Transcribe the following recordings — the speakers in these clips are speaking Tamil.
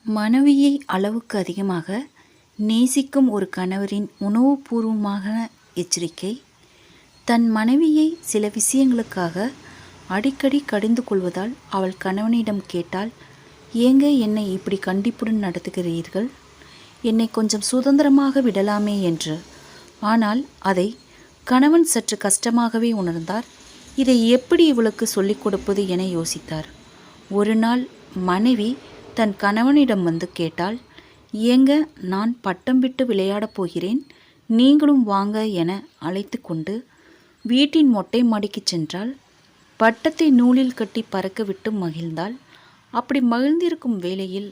மனைவியை அளவுக்கு அதிகமாக நேசிக்கும் ஒரு கணவரின் உணவுபூர்வமான எச்சரிக்கை. தன் மனைவியை சில விஷயங்களுக்காக அடிக்கடி கடிந்து கொள்வதால் அவள் கணவனிடம் கேட்டாள், ஏங்க என்னை இப்படி கண்டிப்புடன் நடத்துகிறீர்கள்? என்னை கொஞ்சம் சுதந்திரமாக விடலாமே என்று. ஆனால் அதை கணவன் சற்று கஷ்டமாகவே உணர்ந்தார். இதை எப்படி இவளுக்கு சொல்லிக் கொடுப்பது என யோசித்தார். ஒரு நாள் மனைவி தன் கணவனிடம் வந்து கேட்டாள், ஏங்க நான் பட்டம் விட்டு விளையாடப் போகிறேன், நீங்களும் வாங்க என அழைத்து கொண்டு வீட்டின் மொட்டை மாடிக்கு சென்றாள். பட்டத்தை நூலில் கட்டி பறக்க விட்டு மகிழ்ந்தாள். அப்படி மகிழ்ந்திருக்கும் வேளையில்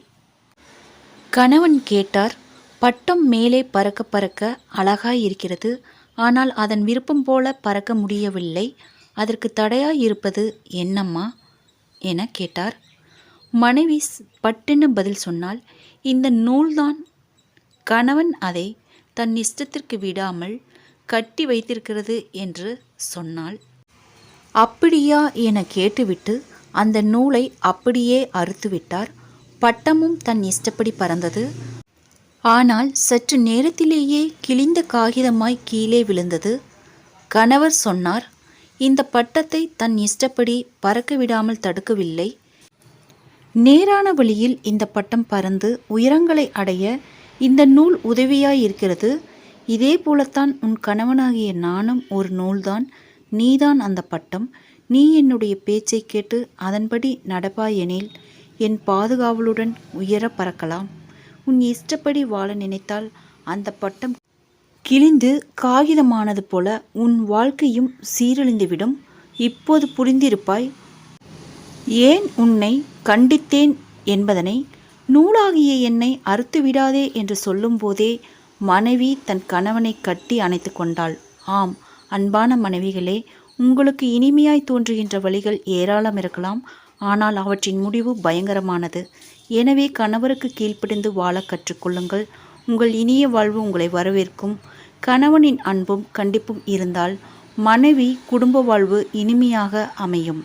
கணவன் கேட்டார், பட்டம் மேலே பறக்க பறக்க அழகாய் இருக்கிறது, ஆனால் அதன் விருப்பம் போல பறக்க முடியவில்லை, அதற்கு தடையாய் இருப்பது என்னம்மா என கேட்டார். மனைவி பட்டென பதில் சொன்னால், இந்த நூல்தான். கணவன் அதை தன் இஷ்டத்திற்கு விடாமல் கட்டி வைத்திருக்கிறது என்று சொன்னாள். அப்படியா என கேட்டுவிட்டு அந்த நூலை அப்படியே அறுத்துவிட்டார். பட்டமும் தன் இஷ்டப்படி பறந்தது. ஆனால் சற்று நேரத்திலேயே கிழிந்த காகிதமாய் கீழே விழுந்தது. கணவர் சொன்னார், இந்த பட்டத்தை தன் இஷ்டப்படி பறக்க விடாமல் தடுக்கவில்லை. நேரான வழியில் இந்த பட்டம் பறந்து உயரங்களை அடைய இந்த நூல் உதவியாய் இருக்கிறது. இதே போலத்தான் உன் கணவனாகிய நானும் ஒரு நூல்தான். நீதான் அந்த பட்டம். நீ என்னுடைய பேச்சை கேட்டு அதன்படி நடப்பாயெனில் என் பாதுகாவலுடன் உயர பறக்கலாம். உன் இஷ்டப்படி வாழ நினைத்தால் அந்த பட்டம் கிழிந்து காகிதமானது போல உன் வாழ்க்கையும் சீரழிந்துவிடும். இப்போது புரிந்திருப்பாய் ஏன் உன்னை கண்டித்தேன் என்பதனை. நூலாகிய என்னை அறுத்துவிடாதே என்று சொல்லும்போதே மனைவி தன் கணவனை கட்டி அணைத்து கொண்டாள். ஆம், அன்பான மனைவிகளே, உங்களுக்கு இனிமையாய் தோன்றுகின்ற வழிகள் ஏராளம் இருக்கலாம், ஆனால் அவற்றின் முடிவு பயங்கரமானது. எனவே கணவருக்கு கீழ்ப்படிந்து வாழ கற்றுக்கொள்ளுங்கள். உங்கள் இனிய வாழ்வு உங்களை வரவேற்கும். கணவனின் அன்பும் கண்டிப்பும் இருந்தால் மனைவி குடும்ப வாழ்வு இனிமையாக அமையும்.